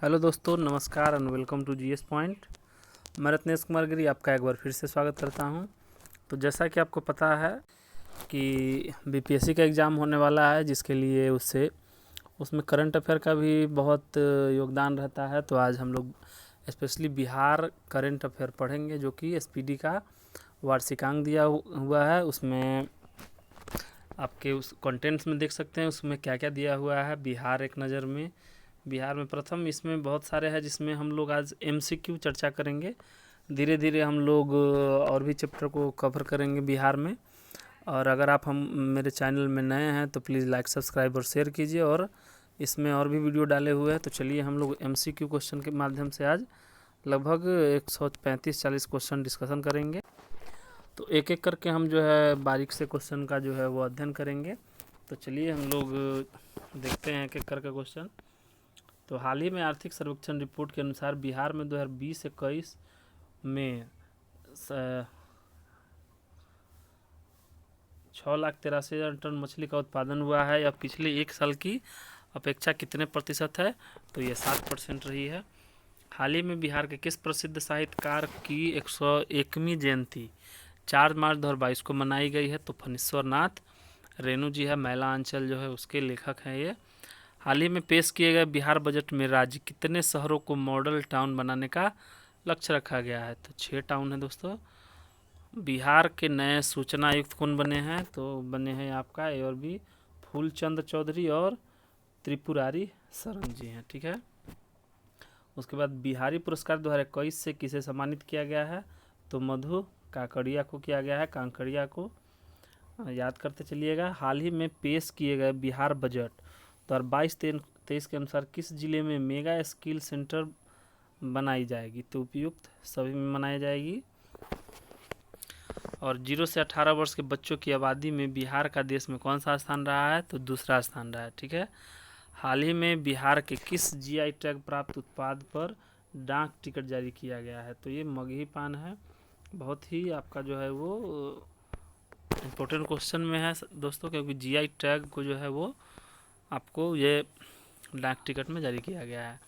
Hello दोस्तों, नमस्कार and welcome to GS point. मैं रत्नेश कुमार गिरी आपका एक बार फिर से स्वागत करता हूं। तो जैसा कि आपको पता है कि बीपीएससी का एग्ज़ाम होने वाला है, जिसके लिए उसमें करंट अफेयर का भी बहुत योगदान रहता है। तो आज हम लोग स्पेशली बिहार करंट अफेयर पढ़ेंगे, जो कि एसपीडी का वार्षिकांक दिया हुआ है। उसमें आपके उस कंटेंट्स में देख सकते हैं उसमें क्या क्या दिया हुआ है। बिहार एक नज़र में, बिहार में प्रथम, इसमें बहुत सारे हैं जिसमें हम लोग आज एमसीक्यू चर्चा करेंगे। धीरे धीरे हम लोग और भी चैप्टर को कवर करेंगे बिहार में। और अगर आप मेरे चैनल में नए हैं तो प्लीज़ लाइक, सब्सक्राइब और शेयर कीजिए। और इसमें और भी वीडियो डाले हुए हैं। तो चलिए हम लोग एमसीक्यू क्वेश्चन के माध्यम से आज लगभग 135-40 क्वेश्चन डिस्कशन करेंगे। तो एक एक करके हम जो है बारीक से क्वेश्चन का जो है वो अध्ययन करेंगे। तो चलिए हम लोग देखते हैं एक एक करके क्वेश्चन। तो हाल ही में आर्थिक सर्वेक्षण रिपोर्ट के अनुसार बिहार में 2020-21 में 6,83,000 टन मछली का उत्पादन हुआ है। यह पिछले एक साल की अपेक्षा कितने प्रतिशत है? तो यह 7% रही है। हाल ही में बिहार के किस प्रसिद्ध साहित्यकार की 101वीं जयंती 4 मार्च 2022 को मनाई गई है? तो फणीश्वर नाथ रेणु जी है, मैला अंचल जो है उसके लेखक हैं ये। हाल ही में पेश किए गए बिहार बजट में राज्य कितने शहरों को मॉडल टाउन बनाने का लक्ष्य रखा गया है? तो 6 टाउन है दोस्तों। बिहार के नए सूचना आयुक्त कौन बने हैं? तो बने हैं आपका ए और बी, फूलचंद चौधरी और त्रिपुरारी शरण जी हैं। ठीक है। उसके बाद बिहारी पुरस्कार 2021 से किसे सम्मानित किया गया है? तो मधु काकड़िया को किया गया है, कांकड़िया को याद करते चलिएगा। हाल ही में पेश किए गए बिहार बजट 2022-23 के अनुसार किस जिले में मेगा स्किल सेंटर बनाई जाएगी? तो उपयुक्त सभी में बनाई जाएगी। और 0 से 18 वर्ष के बच्चों की आबादी में बिहार का देश में कौन सा स्थान रहा है? तो दूसरा स्थान रहा है। ठीक है। हाल ही में बिहार के किस जीआई टैग प्राप्त उत्पाद पर डाक टिकट जारी किया गया है? तो ये मगही पान है। बहुत ही आपका जो है वो इम्पोर्टेंट क्वेश्चन में है दोस्तों, क्योंकि जीआई टैग को जो है वो आपको ये डाक टिकट में जारी किया गया है।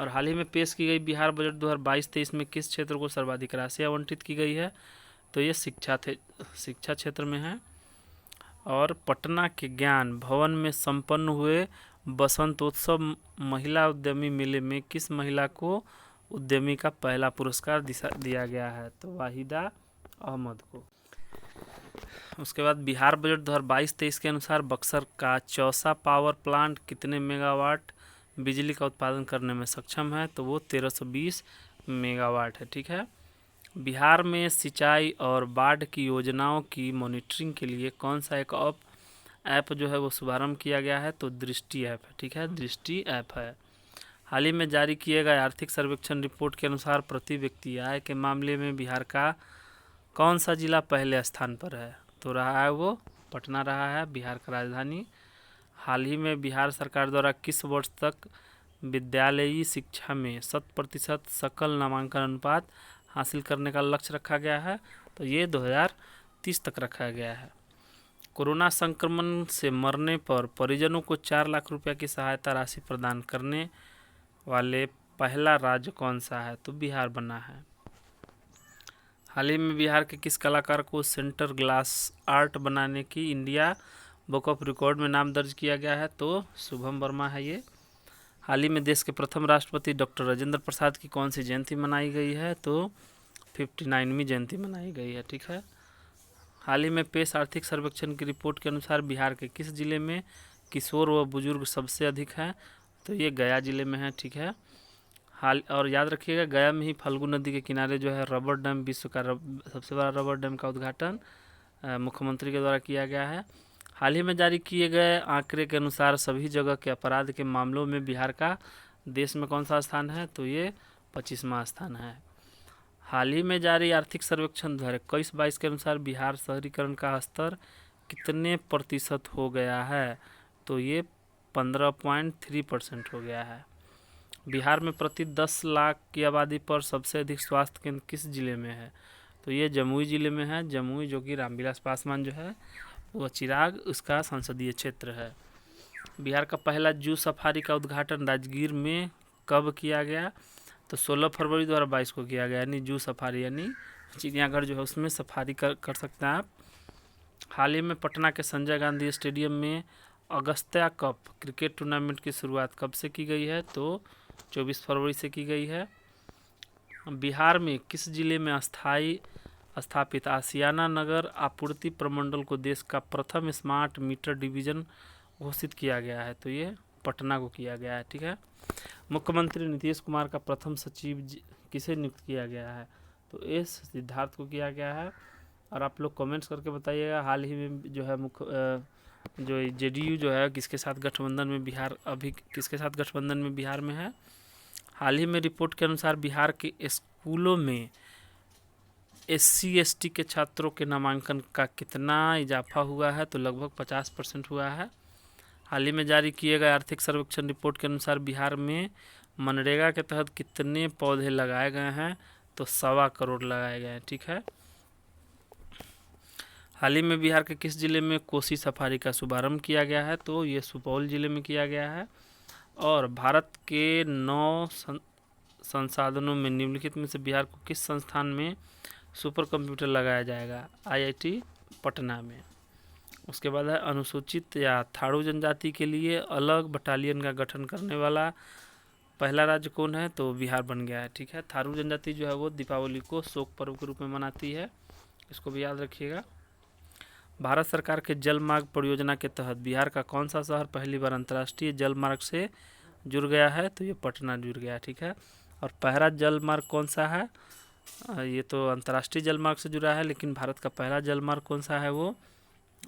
और हाल ही में पेश की गई बिहार बजट 2022-23 में किस क्षेत्र को सर्वाधिक राशि आवंटित की गई है? तो ये शिक्षा क्षेत्र में है। और पटना के ज्ञान भवन में संपन्न हुए बसंतोत्सव महिला उद्यमी मेले में किस महिला को उद्यमी का पहला पुरस्कार दिया गया है? तो वाहिदा अहमद को। उसके बाद बिहार बजट 2022-23 के अनुसार बक्सर का चौसा पावर प्लांट कितने मेगावाट बिजली का उत्पादन करने में सक्षम है? तो वो 1320 मेगावाट है। ठीक है। बिहार में सिंचाई और बाढ़ की योजनाओं की मॉनिटरिंग के लिए कौन सा एक ऐप जो है वो शुभारंभ किया गया है? तो दृष्टि ऐप है। ठीक है, दृष्टि ऐप है। हाल ही में जारी किए गए आर्थिक सर्वेक्षण रिपोर्ट के अनुसार प्रति व्यक्ति आय के मामले में बिहार का कौन सा जिला पहले स्थान पर है? तो रहा है वो पटना रहा है, बिहार का राजधानी। हाल ही में बिहार सरकार द्वारा किस वर्ष तक विद्यालयी शिक्षा में 100% सकल नामांकन अनुपात हासिल करने का लक्ष्य रखा गया है? तो ये 2030 तक रखा गया है। कोरोना संक्रमण से मरने पर परिजनों को 4 लाख रुपये की सहायता राशि प्रदान करने वाले पहला राज्य कौन सा है? तो बिहार बना है। हाल ही में बिहार के किस कलाकार को सेंटर ग्लास आर्ट बनाने की इंडिया बुक ऑफ रिकॉर्ड में नाम दर्ज किया गया है? तो शुभम वर्मा है ये। हाल ही में देश के प्रथम राष्ट्रपति डॉक्टर राजेंद्र प्रसाद की कौन सी जयंती मनाई गई है? तो 59वीं जयंती मनाई गई है। ठीक है। हाल ही में पेश आर्थिक सर्वेक्षण की रिपोर्ट के अनुसार बिहार के किस जिले में किशोर व बुजुर्ग सबसे अधिक हैं? तो ये गया जिले में है। ठीक है। और याद रखिएगा, गया में ही फल्गु नदी के किनारे जो है रबर डैम, विश्व का सबसे बड़ा रबर डैम का उद्घाटन मुख्यमंत्री के द्वारा किया गया है। हाल ही में जारी किए गए आंकड़े के अनुसार सभी जगह के अपराध के मामलों में बिहार का देश में कौन सा स्थान है? तो ये 25वां स्थान है। हाल ही में जारी आर्थिक सर्वेक्षण 2021-22 के अनुसार बिहार शहरीकरण का स्तर कितने प्रतिशत हो गया है? तो ये 15.3% हो गया है। बिहार में प्रति 10 लाख की आबादी पर सबसे अधिक स्वास्थ्य केंद्र किस जिले में है? तो ये जमुई जिले में है। जमुई, जो कि रामविलास पासवान जो है वो चिराग उसका संसदीय क्षेत्र है। बिहार का पहला जू सफारी का उद्घाटन राजगीर में कब किया गया, तो 16 फरवरी 2022 को किया गया, यानी जू सफारी, यानी चिड़ियाघर जो है उसमें सफारी कर सकते हैं आप। हाल ही में पटना के संजय गांधी स्टेडियम में अगस्त्या कप क्रिकेट टूर्नामेंट की शुरुआत कब से की गई है, तो 24 फरवरी से की गई है। बिहार में किस जिले में स्थापित आसियाना नगर आपूर्ति प्रमंडल को देश का प्रथम स्मार्ट मीटर डिवीजन घोषित किया गया है, तो ये पटना को किया गया है। ठीक है। मुख्यमंत्री नीतीश कुमार का प्रथम सचिव किसे नियुक्त किया गया है, तो एस सिद्धार्थ को किया गया है। और आप लोग कमेंट्स करके बताइएगा, हाल ही में जो है जो जेडीयू जो है किसके साथ गठबंधन में बिहार में है। हाल ही में रिपोर्ट के अनुसार बिहार के स्कूलों में SC/ST के छात्रों के नामांकन का कितना इजाफा हुआ है, तो लगभग 50% हुआ है। हाल ही में जारी किए गए आर्थिक सर्वेक्षण रिपोर्ट के अनुसार बिहार में मनरेगा के तहत कितने पौधे लगाए गए हैं, तो 1.25 करोड़ लगाए गए हैं। ठीक है। हाल ही में बिहार के किस जिले में कोसी सफारी का शुभारंभ किया गया है, तो ये सुपौल जिले में किया गया है। और भारत के 9 संसाधनों में निम्नलिखित में से बिहार को किस संस्थान में सुपर कंप्यूटर लगाया जाएगा, IIT पटना में। उसके बाद है अनुसूचित या थारू जनजाति के लिए अलग बटालियन का गठन करने वाला पहला राज्य कौन है, तो बिहार बन गया है। ठीक है। थारू जनजाति जो है वो दीपावली को शोक पर्व के रूप में मनाती है, इसको भी याद रखिएगा। भारत सरकार के जल मार्ग परियोजना के तहत बिहार का कौन सा शहर पहली बार अंतर्राष्ट्रीय जल मार्ग से जुड़ गया है, तो ये पटना जुड़ गया। ठीक है। और पहला जल मार्ग कौन सा है, ये तो अंतर्राष्ट्रीय जल मार्ग से जुड़ा है, लेकिन भारत का पहला जल मार्ग कौन सा है, वो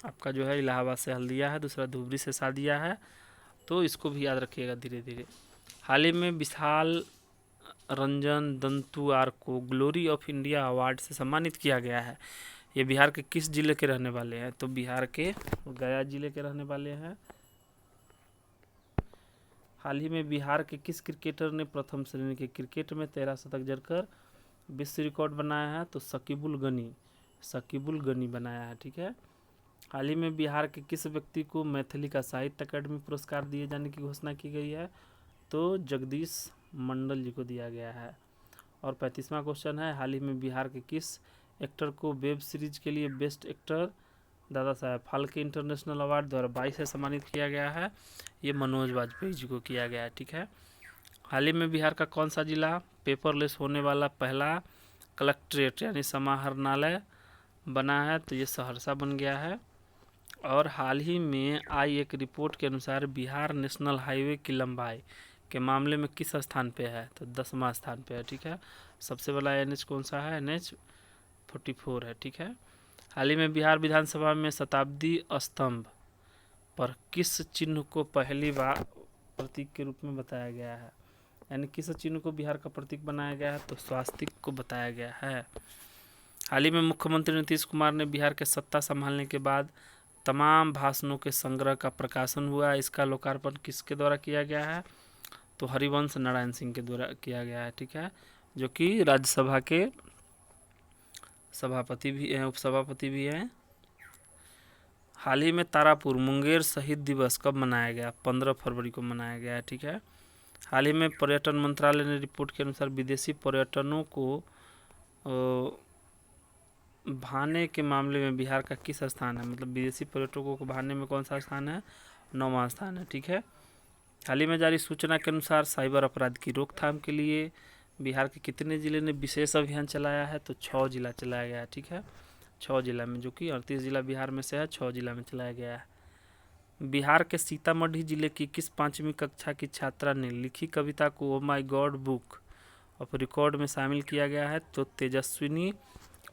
आपका जो है इलाहाबाद से हल्दिया है, दूसरा धुबरी से सादिया है, तो इसको भी याद रखिएगा धीरे धीरे। हाल ही में विशाल रंजन दंतुआर को ग्लोरी ऑफ इंडिया अवार्ड से सम्मानित किया गया है। ये बिहार के किस जिले के रहने वाले हैं, तो बिहार के गया जिले के रहने वाले हैं। हाल ही में बिहार के किस क्रिकेटर ने प्रथम श्रेणी के क्रिकेट में 13 शतक जड़कर विश्व रिकॉर्ड बनाया है, तो शकीबुल गनी बनाया है। ठीक है। हाल ही में बिहार के किस व्यक्ति को मैथिली का साहित्य अकादमी पुरस्कार दिए जाने की घोषणा की गई है, तो जगदीश मंडल जी को दिया गया है। और 35वां क्वेश्चन है, हाल ही में बिहार के किस एक्टर को वेब सीरीज के लिए best actor Dada Saheb Phalke international award 2022 से सम्मानित किया गया है, ये मनोज वाजपेयी जी को किया गया है। ठीक है। हाल ही में बिहार का कौन सा जिला पेपरलेस होने वाला पहला कलेक्ट्रेट यानी समाहरणालय बना है, तो ये सहरसा बन गया है। और हाल ही में आई एक रिपोर्ट के अनुसार बिहार नेशनल हाईवे की लंबाई के मामले में किस स्थान पे है, तो 10वां स्थान पे है। ठीक है। सबसे बड़ा NH कौन सा है, NH44 है। ठीक है। हाल ही में बिहार विधानसभा में शताब्दी स्तंभ पर किस चिन्ह को पहली बार प्रतीक के रूप में बताया गया है, यानी किस चिन्ह को बिहार का प्रतीक बनाया गया है, तो स्वास्तिक को बताया गया है। हाल ही में मुख्यमंत्री नीतीश कुमार ने बिहार के सत्ता संभालने के बाद तमाम भाषणों के संग्रह का प्रकाशन हुआ, इसका लोकार्पण किसके द्वारा किया गया है, तो हरिवंश नारायण सिंह के द्वारा किया गया है। ठीक है। जो कि राज्यसभा के सभापति भी हैं, उपसभापति भी हैं। हाल ही में तारापुर मुंगेर शहीद दिवस कब मनाया गया, 15 फरवरी को मनाया गया है। ठीक है। हाल ही में पर्यटन मंत्रालय ने रिपोर्ट के अनुसार विदेशी पर्यटनों को भाने के मामले में बिहार का किस स्थान है, मतलब विदेशी पर्यटकों को भाने में कौन सा स्थान है, 9वां स्थान है। ठीक है। हाल ही में जारी सूचना के अनुसार साइबर अपराध की रोकथाम के लिए बिहार के कितने जिले ने विशेष अभियान चलाया है, तो 6 जिला चलाया गया है। ठीक है। 6 जिला में, जो कि 38 जिला बिहार में से है, 6 जिला में चलाया गया है। बिहार के सीतामढ़ी जिले की किस 5वीं कक्षा की छात्रा ने लिखी कविता को ओ माई गॉड बुक ऑफ रिकॉर्ड में शामिल किया गया है, तो तेजस्विनी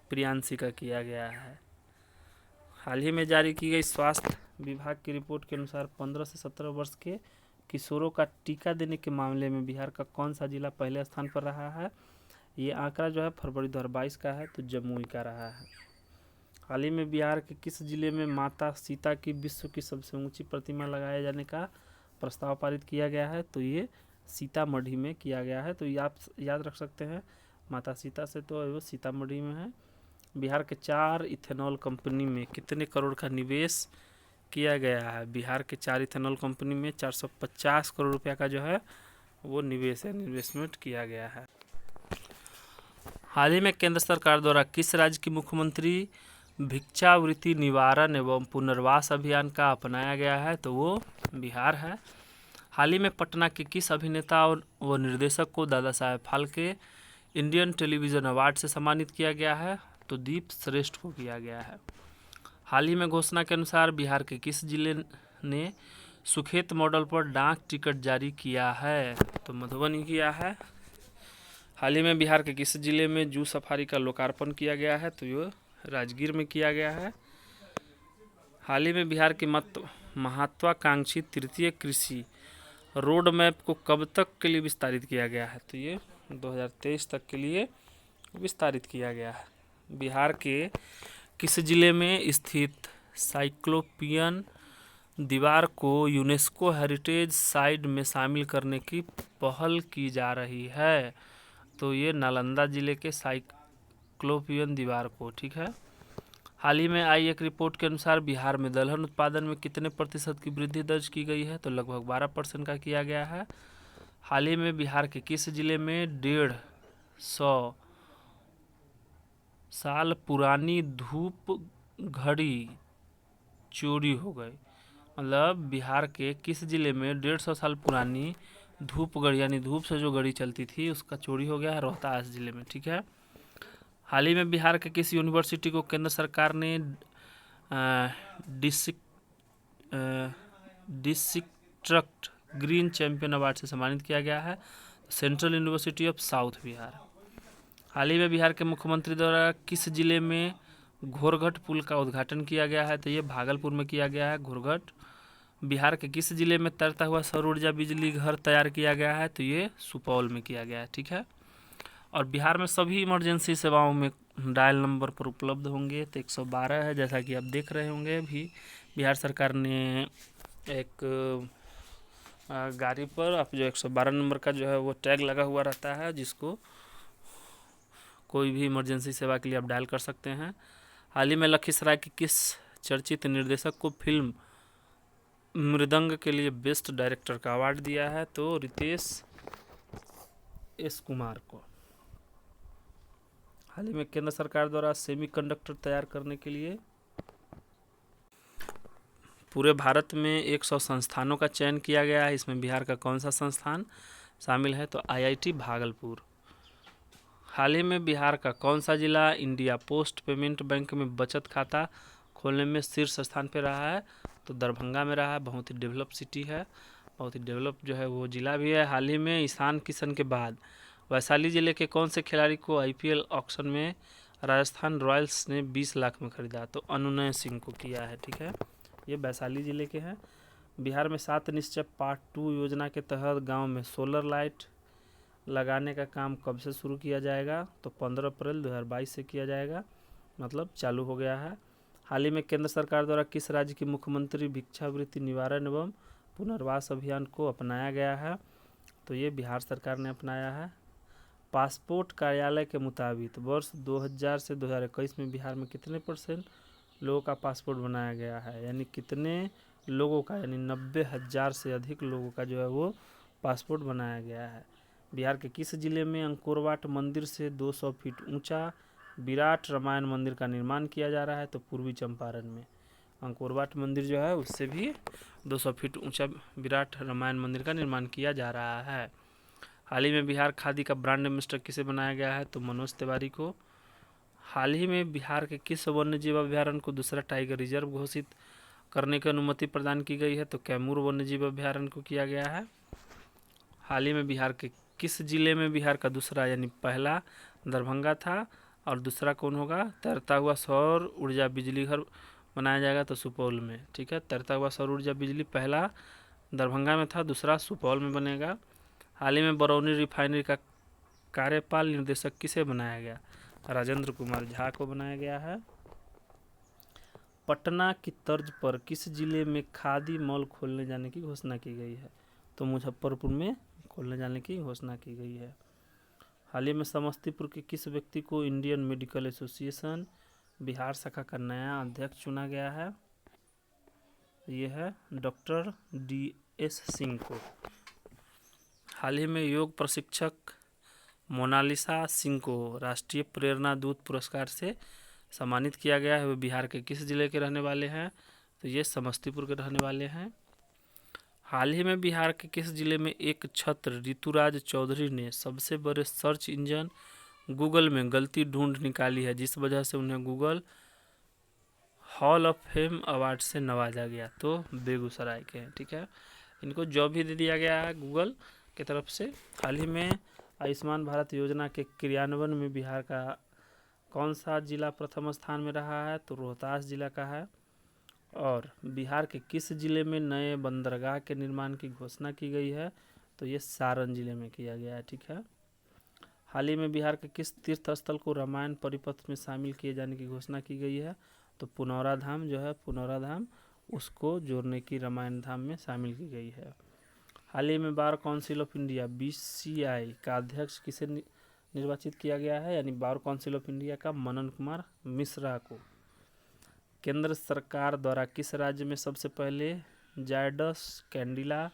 प्रियांशी का किया गया है। हाल ही में जारी की गई स्वास्थ्य विभाग की रिपोर्ट के अनुसार 15 से 17 वर्ष के किशोरों का टीका देने के मामले में बिहार का कौन सा जिला पहले स्थान पर रहा है, ये आंकड़ा जो है फरवरी 2022 का है, तो जमुई का रहा है। हाल ही में बिहार के किस जिले में माता सीता की विश्व की सबसे ऊंची प्रतिमा लगाए जाने का प्रस्ताव पारित किया गया है, तो ये सीतामढ़ी में किया गया है। तो ये आप याद रख सकते हैं, माता सीता से तो वो सीतामढ़ी में है। बिहार के 4 इथेनॉल कंपनी में कितने करोड़ का निवेश किया गया है, बिहार के 4 इथेनॉल कंपनी में 450 करोड़ रुपया का जो है वो निवेश है, इन्वेस्टमेंट किया गया है। हाल ही में केंद्र सरकार द्वारा किस राज्य की मुख्यमंत्री भिक्षावृत्ति निवारण एवं पुनर्वास अभियान का अपनाया गया है? तो वो बिहार है। हाल ही में पटना के किस अभिनेता और व निर्देशक को Dada Saheb Phalke Indian television award से सम्मानित किया गया है? तो दीप श्रेष्ठ को किया गया है। हाल ही में घोषणा के अनुसार बिहार के किस जिले ने सुखेत मॉडल पर डाक टिकट जारी किया है? तो मधुबनी किया है। हाल ही में बिहार के किस जिले में जू सफारी का लोकार्पण किया गया है? तो ये राजगीर में किया गया है। हाल ही में बिहार की महत्वाकांक्षी तृतीय कृषि रोड मैप को कब तक के लिए विस्तारित किया गया है? तो ये 2023 तक के लिए विस्तारित किया गया है। बिहार के किस जिले में स्थित साइक्लोपियन दीवार को यूनेस्को हेरिटेज साइट में शामिल करने की पहल की जा रही है? तो ये नालंदा जिले के साइक्लोपियन दीवार को, ठीक है। हाल ही में आई एक रिपोर्ट के अनुसार बिहार में दलहन उत्पादन में कितने प्रतिशत की वृद्धि दर्ज की गई है? तो लगभग 12% का किया गया है। हाल ही में बिहार के किस जिले में 150 साल पुरानी धूप घड़ी चोरी हो गई? मतलब बिहार के किस जिले में 150 साल पुरानी धूप घड़ी यानी धूप से जो घड़ी चलती थी उसका चोरी हो गया है? रोहतास जिले में, ठीक है। हाल ही में बिहार के किस यूनिवर्सिटी को केंद्र सरकार ने डिस्ट्रिक्ट ग्रीन चैंपियन अवार्ड से सम्मानित किया गया है? Central university of south Bihar. हाल ही में बिहार के मुख्यमंत्री द्वारा किस जिले में घोरघट पुल का उद्घाटन किया गया है? तो ये भागलपुर में किया गया है, घोरघट। बिहार के किस जिले में तैरता हुआ सौर ऊर्जा बिजली घर तैयार किया गया है? तो ये सुपौल में किया गया है, ठीक है। और बिहार में सभी इमरजेंसी सेवाओं में डायल नंबर पर उपलब्ध होंगे। तो 112 है, जैसा कि आप देख रहे होंगे। भी बिहार सरकार ने एक गाड़ी पर आप जो 112 नंबर का जो है वो टैग लगा हुआ रहता है, जिसको कोई भी इमरजेंसी सेवा के लिए आप डायल कर सकते हैं। हाल ही में लखीसराय के किस चर्चित निर्देशक को फिल्म मृदंग के लिए बेस्ट डायरेक्टर का अवार्ड दिया है? तो रितेश एस कुमार को। हाल ही में केंद्र सरकार द्वारा सेमीकंडक्टर तैयार करने के लिए पूरे भारत में 100 संस्थानों का चयन किया गया है। इसमें बिहार का कौन सा संस्थान शामिल है? तो IIT भागलपुर। हाल ही में बिहार का कौन सा जिला इंडिया पोस्ट पेमेंट बैंक में बचत खाता खोलने में शीर्ष स्थान पर रहा है? तो दरभंगा में रहा है। बहुत ही डेवलप सिटी है, बहुत ही डेवलप जो है वो जिला भी है। हाल ही में ईशान किशन के बाद वैशाली जिले के कौन से खिलाड़ी को IPL ऑक्शन में राजस्थान रॉयल्स ने 20 लाख में खरीदा? तो अनुनय सिंह को किया है, ठीक है। ये वैशाली जिले के हैं। बिहार में 7 निश्चय पार्ट 2 योजना के तहत गांव में सोलर लाइट लगाने का काम कब से शुरू किया जाएगा? तो 15 अप्रैल 2022 से किया जाएगा, मतलब चालू हो गया है। हाल ही में केंद्र सरकार द्वारा किस राज्य की मुख्यमंत्री भिक्षावृत्ति निवारण एवं पुनर्वास अभियान को अपनाया गया है? तो ये बिहार सरकार ने अपनाया है। पासपोर्ट कार्यालय के मुताबिक वर्ष 2000 से 2021 में बिहार में कितने % लोगों का पासपोर्ट बनाया गया है? यानी कितने लोगों का, यानी 90,000 से अधिक लोगों का जो है वो पासपोर्ट बनाया गया है। बिहार के किस जिले में अंकोरवाट मंदिर से 200 फीट ऊंचा विराट रामायण मंदिर का निर्माण किया जा रहा है? तो पूर्वी चंपारण में अंकोरवाट मंदिर जो है उससे भी 200 फीट ऊंचा विराट रामायण मंदिर का निर्माण किया जा रहा है। हाल ही में बिहार खादी का ब्रांड एम्बेसडर किसे बनाया गया है? तो मनोज तिवारी को। हाल ही में बिहार के किस वन्यजीव अभ्यारण्य को दूसरा टाइगर रिजर्व घोषित करने की अनुमति प्रदान की गई है? तो कैमूर वन्यजीव अभ्यारण्य को किया गया है। हाल ही में बिहार के किस जिले में बिहार का दूसरा यानी पहला दरभंगा था और दूसरा कौन होगा? तैरता हुआ सौर ऊर्जा बिजली घर बनाया जाएगा? तो सुपौल में, ठीक है। तैरता हुआ सौर ऊर्जा बिजली पहला दरभंगा में था, दूसरा सुपौल में बनेगा। हाल ही में बरौनी रिफाइनरी का कार्यपाल निर्देशक किसे बनाया गया? राजेंद्र कुमार झा को बनाया गया है। पटना की तर्ज पर किस जिले में खादी मॉल खोलने जाने की घोषणा की गई है? तो मुजफ्फरपुर में खोलने जाने की घोषणा की गई है। हाल ही में समस्तीपुर के किस व्यक्ति को इंडियन मेडिकल एसोसिएशन बिहार शाखा का नया अध्यक्ष चुना गया है? ये है डॉक्टर DS सिंह को। हाल ही में योग प्रशिक्षक मोनालिसा सिंह को राष्ट्रीय प्रेरणा दूत पुरस्कार से सम्मानित किया गया है। वे बिहार के किस जिले के रहने वाले हैं? तो ये समस्तीपुर के रहने वाले हैं। हाल ही में बिहार के किस जिले में एक छात्र ऋतुराज चौधरी ने सबसे बड़े सर्च इंजन गूगल में गलती ढूंढ निकाली है, जिस वजह से उन्हें Google hall of fame award से नवाजा गया? तो बेगूसराय के हैं। ठीक है, इनको जॉब भी दे दिया गया है गूगल की तरफ से। हाल ही में आयुष्मान भारत योजना के क्रियान्वयन में बिहार का कौन सा जिला प्रथम स्थान में रहा है? तो रोहतास जिला का है। और बिहार के किस जिले में नए बंदरगाह के निर्माण की घोषणा की गई है? तो ये सारण जिले में किया गया है। ठीक है, हाल ही में बिहार के किस तीर्थ स्थल को रामायण परिपथ में शामिल किए जाने की घोषणा की गई है? तो पुनौरा धाम जो है, पुनौरा धाम, उसको जोड़ने की रामायण धाम में शामिल की गई है। हाल ही में bar council of India BCI का अध्यक्ष किसे निर्वाचित किया गया है? यानी बार काउंसिल ऑफ इंडिया का मनन कुमार मिश्रा को। केंद्र सरकार द्वारा किस राज्य में सबसे पहले जायडस कैंडिला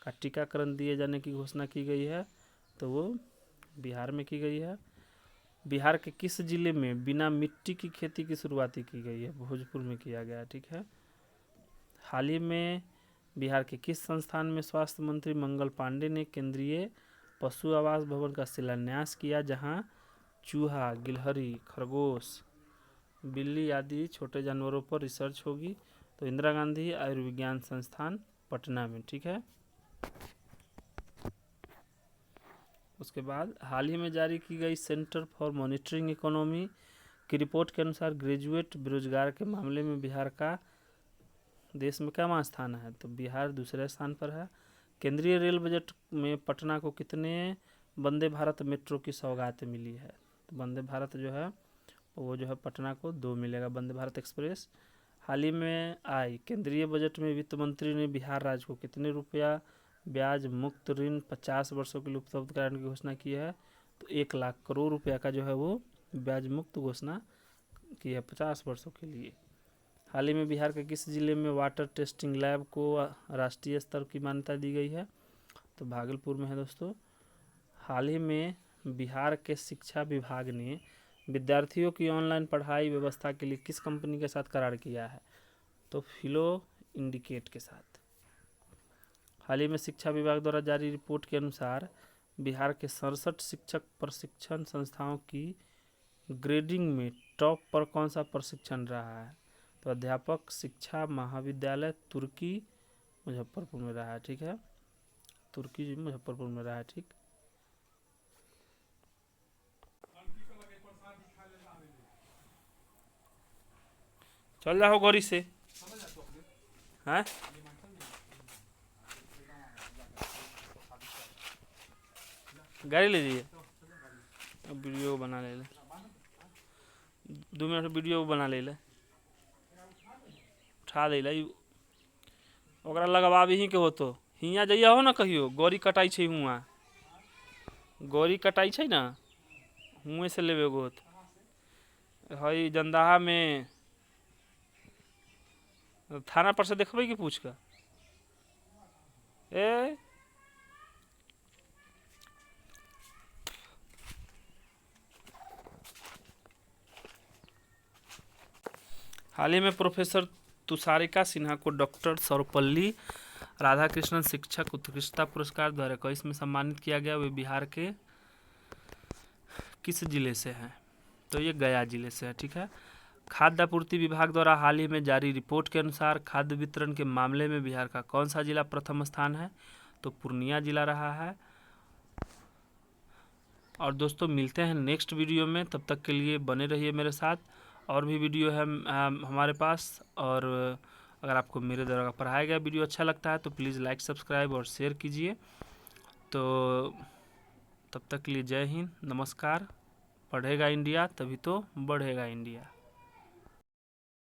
का टीकाकरण दिए जाने की घोषणा की गई है? तो वो बिहार में की गई है। बिहार के किस जिले में बिना मिट्टी की खेती की शुरुआती की गई है? भोजपुर में किया गया। ठीक है, हाल ही में बिहार के किस संस्थान में स्वास्थ्य मंत्री मंगल पांडे ने केंद्रीय पशु आवास भवन का शिलान्यास किया, जहां चूहा, गिलहरी, खरगोश, बिल्ली आदि छोटे जानवरों पर रिसर्च होगी? तो इंदिरा गांधी आयुर्विज्ञान संस्थान पटना में। ठीक है, उसके बाद हाल ही में जारी की गई सेंटर फॉर मॉनिटरिंग इकोनॉमी की रिपोर्ट के अनुसार ग्रेजुएट बेरोजगार के मामले में बिहार का देश में क्या स्थान है? तो बिहार दूसरे स्थान पर है। केंद्रीय रेल बजट में पटना को कितने वंदे भारत मेट्रो की सौगात मिली है? तो वंदे भारत जो है वो जो है पटना को 2 मिलेगा, वंदे भारत एक्सप्रेस। हाल ही में आई केंद्रीय बजट में वित्त मंत्री ने बिहार राज्य को कितने रुपया ब्याज मुक्त ऋण 50 वर्षों के लिए उपलब्ध कराने की घोषणा की है? तो 1 लाख करोड़ रुपया का जो है वो ब्याज मुक्त घोषणा की है 50 वर्षों के लिए। हाल ही में बिहार के किस जिले में वाटर टेस्टिंग लैब को राष्ट्रीय स्तर की मान्यता दी गई है? तो भागलपुर में है दोस्तों। हाल ही में बिहार के शिक्षा विभाग ने विद्यार्थियों की ऑनलाइन पढ़ाई व्यवस्था के लिए किस कंपनी के साथ करार किया है? तो फिलो इंडिकेट के साथ। हाल ही में शिक्षा विभाग द्वारा जारी रिपोर्ट के अनुसार बिहार के 67 शिक्षक प्रशिक्षण संस्थाओं की ग्रेडिंग में टॉप पर कौन सा प्रशिक्षण रहा है? तो अध्यापक शिक्षा महाविद्यालय तुर्की मुजफ्फरपुर में रहा है। ठीक है, तुर्की मुजफ्फरपुर में रहा है। ठीक, चल जाओ गौरी से। हैं? गाड़ी ले जाइए, अब वीडियो बना ले 2 मिनट वीडियो बना ले उठा दे ओकरा लगवा भी के हो। तो हियाँ जइया हो ना, कहियो गौरी कटाई छै, हुआ गौरी कटाई छै ना, हुए से लेवे गो हई जंदाहा में थाना पर से देखबे कि पूछ कर ए हाल ही में प्रोफेसर तुषारिका सिन्हा को डॉक्टर सर्वपल्ली राधाकृष्णन शिक्षक उत्कृष्टता पुरस्कार 2021 में सम्मानित किया गया। वे बिहार के किस जिले से हैं? तो ये गया जिले से है। ठीक है, खाद्य आपूर्ति विभाग द्वारा हाल ही में जारी रिपोर्ट के अनुसार खाद्य वितरण के मामले में बिहार का कौन सा जिला प्रथम स्थान है? तो पूर्णिया जिला रहा है। और दोस्तों मिलते हैं नेक्स्ट वीडियो में, तब तक के लिए बने रहिए मेरे साथ। और भी वीडियो है हमारे पास, और अगर आपको मेरे द्वारा पढ़ाया गया वीडियो अच्छा लगता है तो प्लीज़ लाइक, सब्सक्राइब और शेयर कीजिए। तो तब तक के लिए जय हिंद, नमस्कार। पढ़ेगा इंडिया तभी तो बढ़ेगा इंडिया।